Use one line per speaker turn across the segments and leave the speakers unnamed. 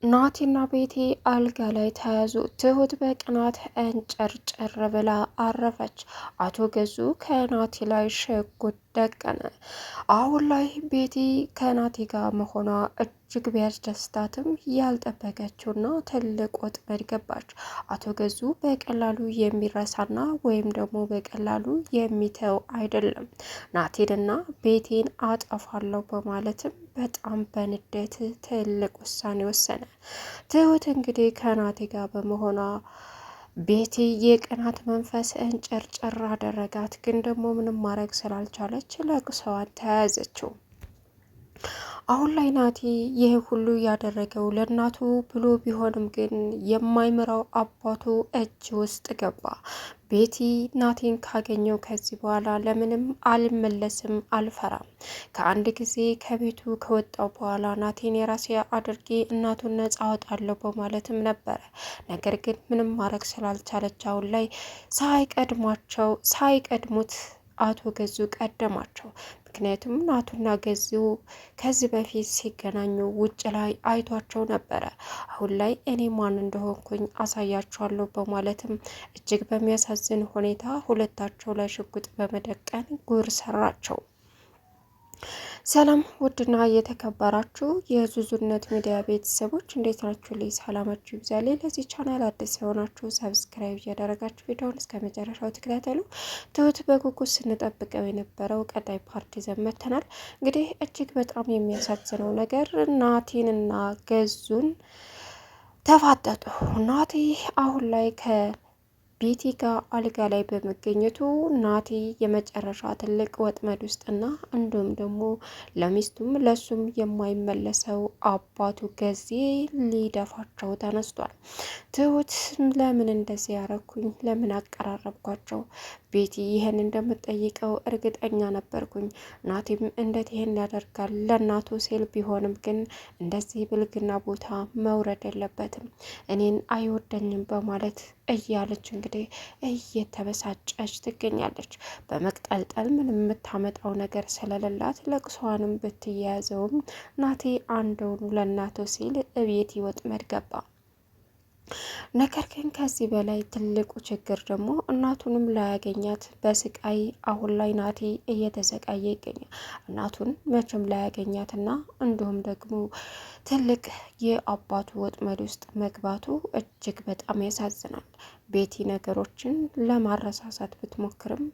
ናቲና ቤቲ አልጋ ላይ ተያዙ። ትሁት በቅናት እንጨርጨር ብላ አረፈች። አቶ ገዙ ከናቲ ላይ ሽጉጥ ደቀነ። አሁን ላይ ቤቲ ከናቲ ጋር መሆኗ እጅግ ቢያስደስታትም ያልጠበቀችውና ትልቅ ወጥመድ ገባች። አቶ ገዙ በቀላሉ የሚረሳና ወይም ደግሞ በቀላሉ የሚተው አይደለም። ናቲንና ቤቴን አጠፋለሁ በማለትም በጣም በንዴት ትልቅ ውሳኔ ወሰነ። ትሁት እንግዲህ ከናቲ ጋር በመሆኗ ቤቲ የቅናት መንፈስ እንጨርጨር አደረጋት። ግን ደግሞ ምንም ማድረግ ስላልቻለች ለቅሰዋን ተያያዘችው። አሁን ላይ ናቲ ይህ ሁሉ ያደረገው ለእናቱ ብሎ ቢሆንም ግን የማይምራው አባቱ እጅ ውስጥ ገባ። ቤቲ ናቲን ካገኘው ከዚህ በኋላ ለምንም አልመለስም፣ አልፈራም። ከአንድ ጊዜ ከቤቱ ከወጣው በኋላ ናቲን የራሴ አድርጌ እናቱን ነጻ አወጣለሁ በማለትም ነበረ። ነገር ግን ምንም ማድረግ ስላልቻለች አሁን ላይ ሳይቀድሙት አቶ ገዙ ቀደማቸው። ምክንያቱም ናቱና ገዙ ከዚህ በፊት ሲገናኙ ውጭ ላይ አይቷቸው ነበረ። አሁን ላይ እኔ ማን እንደሆንኩኝ አሳያቸዋለሁ በማለትም እጅግ በሚያሳዝን ሁኔታ ሁለታቸው ላይ ሽጉጥ በመደቀን ጉር ሰራቸው። ሰላም ውድና የተከበራችሁ የዙዙነት ሚዲያ ቤተሰቦች እንዴት ናችሁ? ልይ ሰላማችሁ ይብዛል። ለዚህ ቻናል አዲስ የሆናችሁ ሰብስክራይብ እያደረጋችሁ ቪዲዮውን እስከ መጨረሻው ተከታተሉ። ትሁት በጉጉት ስንጠብቀው የነበረው ቀጣይ ፓርቲ ዘመተናል። እንግዲህ እጅግ በጣም የሚያሳዝነው ነገር ናቲንና ገዙን ተፋጠጡ። ናቲ አሁን ላይ ቤቲ ጋር አልጋ ላይ በመገኘቱ ናቲ የመጨረሻ ትልቅ ወጥመድ ውስጥና እንዲሁም ደግሞ ለሚስቱም ለሱም የማይመለሰው አባቱ ገዜ ሊደፋቸው ተነስቷል። ትሁት ለምን እንደዚህ ያረኩኝ? ለምን አቀራረብኳቸው? ቤቲ ይህን እንደምጠይቀው እርግጠኛ ነበርኩኝ። ናቲም እንዴት ይህን ያደርጋል? ለእናቱ ሲል ቢሆንም ግን እንደዚህ ብልግና ቦታ መውረድ የለበትም፣ እኔን አይወደኝም በማለት እያለች እንግዲህ እየተበሳጨች ትገኛለች። በመቅጠልጠል ምንም የምታመጣው ነገር ስለሌላት ለቅሷንም ብትያያዘውም ናቲ አንደውኑ ለእናቱ ሲል እቤት ወጥመድ ገባ። ነገር ግን ከዚህ በላይ ትልቁ ችግር ደግሞ እናቱንም ላያገኛት በስቃይ አሁን ላይ ናቲ እየተሰቃየ ይገኛል። እናቱን መቼም ላያገኛትና እንዲሁም ደግሞ ትልቅ የአባቱ ወጥመድ ውስጥ መግባቱ እጅግ በጣም ያሳዝናል። ቤቲ ነገሮችን ለማረሳሳት ብትሞክርም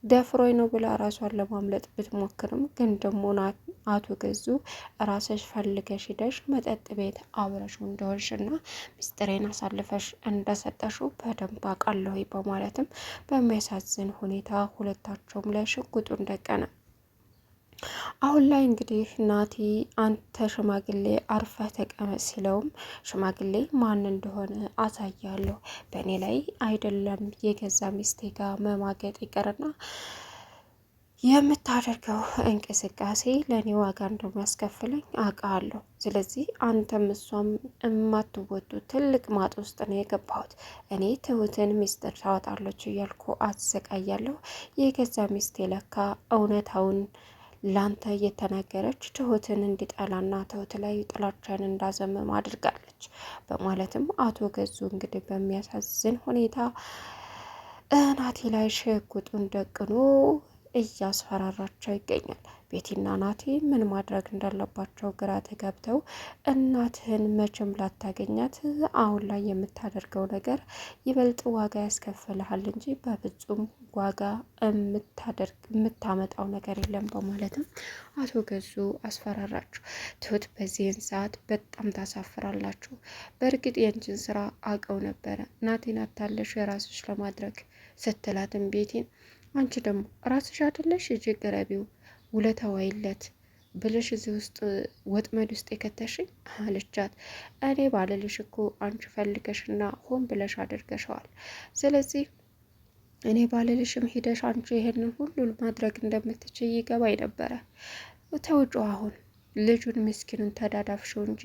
ደፍሮኝ ነው ብላ ራሷን ለማምለጥ ብትሞክርም ግን ደግሞ አቶ ገዙ ራስሽ ፈልገሽ ሂደሽ መጠጥ ቤት አብረሽው እንደሆንሽና ሚስጥሬን አሳልፈሽ እንደሰጠሽው በደንብ አውቃለሁ በማለትም በሚያሳዝን ሁኔታ ሁለታቸውም ላይ ሽጉጡን ደቀነ። አሁን ላይ እንግዲህ ናቲ አንተ ሽማግሌ አርፈህ ተቀመጥ ሲለውም ሽማግሌ ማን እንደሆነ አሳያለሁ፣ በእኔ ላይ አይደለም የገዛ ሚስቴ ጋር መማገጥ ይቀርና የምታደርገው እንቅስቃሴ ለእኔ ዋጋ እንደሚያስከፍለኝ አውቃለሁ። ስለዚህ አንተም እሷም የማትወጡ ትልቅ ማጥ ውስጥ ነው የገባሁት። እኔ ትሁትን ሚስጥር ታወጣለች እያልኩ አሰቃያለሁ። የገዛ ሚስቴ ለካ እውነታውን ላንተ እየተናገረች ትሁትን እንዲጠላና ትሁት ላይ ጥላቻን እንዳዘመም አድርጋለች በማለትም አቶ ገዙ እንግዲህ በሚያሳዝን ሁኔታ ናቲ ላይ ሽጉጡን ደቅኖ እያስፈራራቸው ይገኛል። ቤቲና ናቲ ምን ማድረግ እንዳለባቸው ግራ ተገብተው እናትህን መቼም ላታገኛት፣ አሁን ላይ የምታደርገው ነገር ይበልጥ ዋጋ ያስከፍልሃል እንጂ በፍጹም ዋጋ የምታመጣው ነገር የለም በማለትም አቶ ገዙ አስፈራራችሁ። ትሁት በዚህን ሰዓት በጣም ታሳፍራላችሁ። በእርግጥ የእንችን ስራ አውቀው ነበረ ናቲን አታለሽ የራስሽ ለማድረግ ስትላትን ቤቲን አንቺ ደግሞ ራስሽ አይደለሽ እጅ ገረቢው ውለታው አይለት ብለሽ እዚህ ውስጥ ወጥመድ ውስጥ የከተሽኝ አለቻት። እኔ ባለልሽ እኮ አንቺ ፈልገሽና ሆን ብለሽ አድርገሸዋል። ስለዚህ እኔ ባለልሽም ሂደሽ አንቺ ይሄንን ሁሉ ማድረግ እንደምትችይ ይገባኝ ነበረ። ተውጮ አሁን ልጁን ምስኪኑን ተዳዳፍሽው እንጂ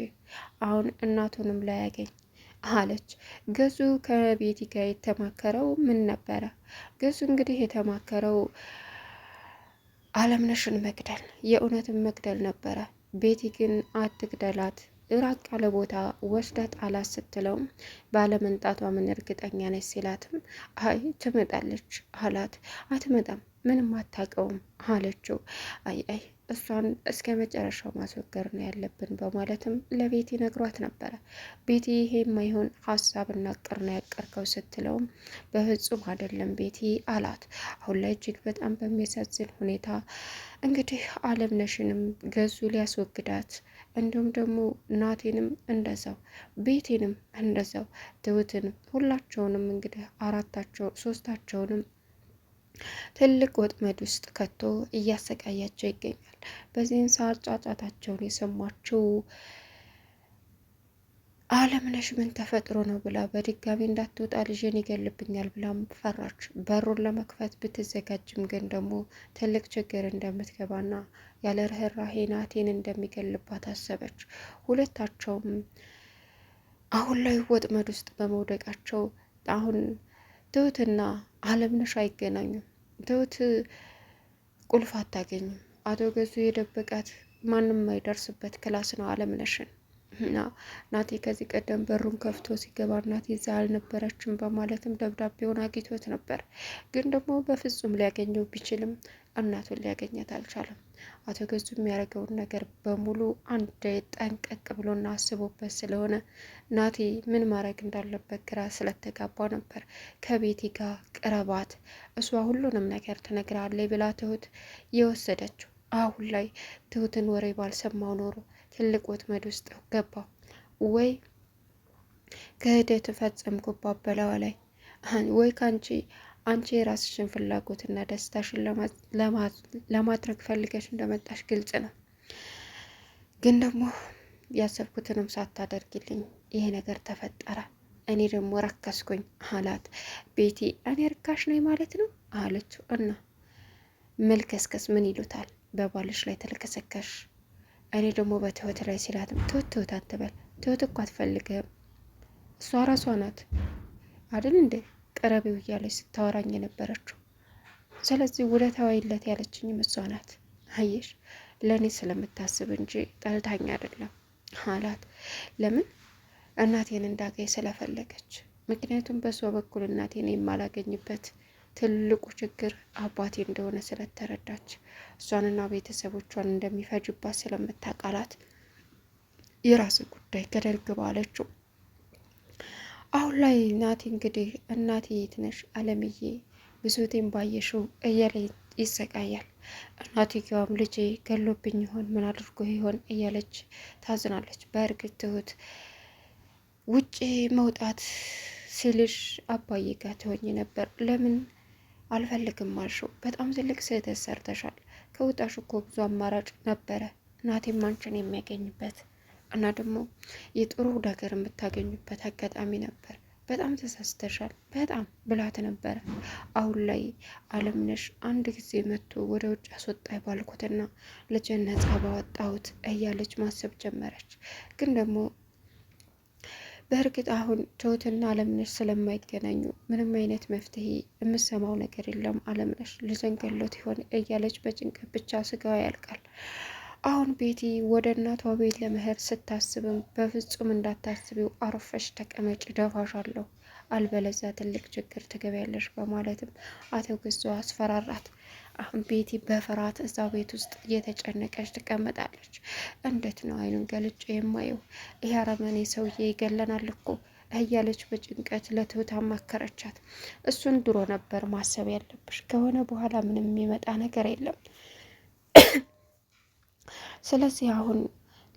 አሁን እናቱንም ላያገኝ አለች። ገዙ ከቤቲ ጋር የተማከረው ምን ነበረ? ገዙ እንግዲህ የተማከረው አለምነሽን መግደል፣ የእውነትን መግደል ነበረ። ቤቲ ግን አትግደላት፣ ራቅ ያለ ቦታ ወስዳ ጣላት ስትለውም ባለመንጣቷ ምን እርግጠኛ ነች ሲላትም አይ ትመጣለች አላት። አትመጣም ምንም አታውቀውም አለችው። አይ እሷን እስከ መጨረሻው ማስወገድ ነው ያለብን በማለትም ለቤቲ ነግሯት ነበረ። ቤቲ ይሄ የማይሆን ሀሳብና እቅድ ነው ያቀርከው ስትለውም በፍጹም አይደለም ቤቲ አላት። አሁን ላይ እጅግ በጣም በሚያሳዝን ሁኔታ እንግዲህ አለምነሽንም ገዙ ሊያስወግዳት እንዲሁም ደግሞ ናቴንም እንደዛው ቤቴንም እንደዛው ትሁትንም ሁላቸውንም እንግዲህ ሶስታቸውንም ትልቅ ወጥመድ ውስጥ ከቶ እያሰቃያቸው ይገኛል። በዚህን ሰዓት ጫጫታቸውን የሰማችው አለምነሽ ምን ተፈጥሮ ነው ብላ በድጋሚ እንዳትወጣ ልጅን ይገልብኛል ብላም ፈራች። በሩን ለመክፈት ብትዘጋጅም ግን ደግሞ ትልቅ ችግር እንደምትገባና ያለ ርህራሄ ናቴን እንደሚገልባት አሰበች። ሁለታቸውም አሁን ላይ ወጥመድ ውስጥ በመውደቃቸው አሁን ትሁትና አለምነሽ አይገናኙም። ትሁት ቁልፍ አታገኝም። አቶ ገዙ የደበቃት ማንም የማይደርስበት ክላስ ነው አለምነሽን እና ናቴ ከዚህ ቀደም በሩን ከፍቶ ሲገባ እናቴ እዛ አልነበረችም በማለትም ደብዳቤውን አግኝቶት ነበር። ግን ደግሞ በፍጹም ሊያገኘው ቢችልም እናቱን ሊያገኘት አልቻለም። አቶ ገዙ የሚያደርገውን ነገር በሙሉ አንድ ጠንቀቅ ብሎና አስቦበት ስለሆነ ናቴ ምን ማድረግ እንዳለበት ግራ ስለተጋባ ነበር ከቤቲ ጋር ቅረባት፣ እሷ ሁሉንም ነገር ትነግራለች ብላ ትሁት የወሰደችው። አሁን ላይ ትሁትን ወሬ ባልሰማው ኖሮ ትልቅ ወጥመድ ውስጥ ገባ። ወይ ክህደት ፈጸምኩባት በላዋ ላይ ወይ አንቺ የራስሽን ፍላጎትና ደስታሽን ለማድረግ ፈልገሽ እንደመጣሽ ግልጽ ነው። ግን ደግሞ ያሰብኩትንም ሳታደርግልኝ ይሄ ነገር ተፈጠረ። እኔ ደግሞ ረከስኩኝ አላት። ቤቲ እኔ ርካሽ ነኝ ማለት ነው አለችው። እና መልከስከስ ምን ይሉታል በባልሽ ላይ ተልከሰከሽ፣ እኔ ደግሞ በትሁት ላይ ሲላትም ትሁት አትበል፣ ትሁት እኮ አትፈልግህም፣ እሷ ራሷ ናት አይደል እንዴ ቀረቢው እያለች ስታወራኝ የነበረችው። ስለዚህ ውለታዋ ይለት ያለችኝም እሷ ናት። አየሽ ለእኔ ስለምታስብ እንጂ ጠልታኝ አይደለም አላት። ለምን? እናቴን እንዳገኝ ስለፈለገች። ምክንያቱም በሷ በኩል እናቴን የማላገኝበት ትልቁ ችግር አባቴ እንደሆነ ስለተረዳች እሷንና ቤተሰቦቿን እንደሚፈጅባት ስለምታቃላት የራስ ጉዳይ ገደል ግባ አለችው። አሁን ላይ ናቲ እንግዲህ እናቴ የት ነሽ አለምዬ ብሶቴን ባየሽው እያለ ይሰቃያል። እናትየዋም ልጄ ገሎብኝ ይሆን ምን አድርጎ ይሆን እያለች ታዝናለች። በእርግጥ ትሁት ውጭ መውጣት ሲልሽ አባዬ ጋር ትሆኝ ነበር፣ ለምን አልፈልግም አልሽው? በጣም ትልቅ ስህተት ሰርተሻል። ከውጣሽ እኮ ብዙ አማራጭ ነበረ፣ እናቴም አንቺን የሚያገኝበት እና ደግሞ የጥሩ ነገር የምታገኙበት አጋጣሚ ነበር። በጣም ተሳስተሻል በጣም ብላት ነበረ። አሁን ላይ አለምነሽ አንድ ጊዜ መጥቶ ወደ ውጭ አስወጣ ባልኩትና ልጅን ነጻ ባወጣሁት እያለች ማሰብ ጀመረች። ግን ደግሞ በእርግጥ አሁን ትሁትና አለምነሽ ስለማይገናኙ ምንም አይነት መፍትሄ የምሰማው ነገር የለም። አለምነሽ ልጅን ገሎት ይሆን እያለች በጭንቀት ብቻ ስጋዋ ያልቃል። አሁን ቤቲ ወደ እናቷ ቤት ለመሄድ ስታስብም በፍጹም እንዳታስቢው አርፈሽ ተቀመጭ ደፋሻለሁ፣ አልበለዚያ ትልቅ ችግር ትገቢያለሽ በማለትም አቶ ገዙ አስፈራራት። አሁን ቤቲ በፍርሃት እዛ ቤት ውስጥ እየተጨነቀች ትቀመጣለች። እንዴት ነው አይኑን ገልጬ የማየው? ይህ አረመኔ ሰውዬ ይገለናል እኮ እያለች በጭንቀት ለትሁት አማከረቻት። እሱን ድሮ ነበር ማሰብ ያለብሽ፣ ከሆነ በኋላ ምንም የሚመጣ ነገር የለም። ስለዚህ አሁን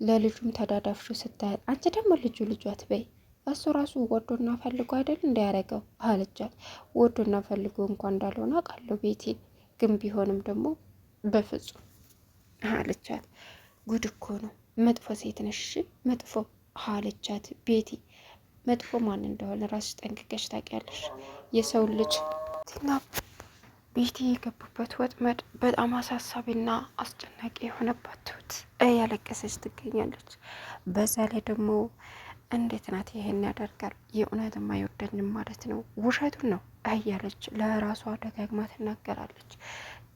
ለልጁም ተዳዳፍሹ ስታይ አንቺ ደግሞ ልጁ አትበይ፣ እሱ ራሱ ወዶና ፈልጎ አይደል እንዳያረገው አለቻት። ወዶና ፈልጎ እንኳን እንዳልሆነ አውቃለሁ ቤቲ፣ ግን ቢሆንም ደግሞ በፍጹም አለቻት። ጉድ እኮ ነው፣ መጥፎ ሴት ነሽ መጥፎ አለቻት። ቤቲ መጥፎ ማን እንደሆነ ራሱ ጠንቅቀሽ ታውቂያለሽ። የሰው ልጅ ቤቲ የገቡበት ወጥመድ በጣም አሳሳቢና አስጨናቂ የሆነባት ትሁት እያለቀሰች ትገኛለች። በዛ ላይ ደግሞ እንዴት ናት ይሄን ያደርጋል? የእውነትም አይወደኝም ማለት ነው፣ ውሸቱን ነው እያለች ለራሷ ደጋግማ ትናገራለች።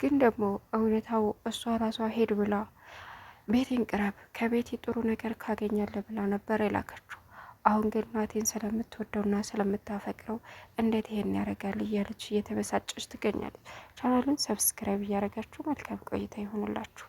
ግን ደግሞ እውነታው እሷ ራሷ ሄድ ብላ ቤቴን ቅረብ፣ ከቤቴ ጥሩ ነገር ካገኛለ ብላ ነበር የላከችው። አሁን ግን ናቴን ስለምትወደውና ስለምታፈቅረው እንዴት ይሄን ያደርጋል እያለች እየተበሳጨች ትገኛለች። ቻናሉን ሰብስክራይብ እያደረጋችሁ መልካም ቆይታ ይሆንላችሁ።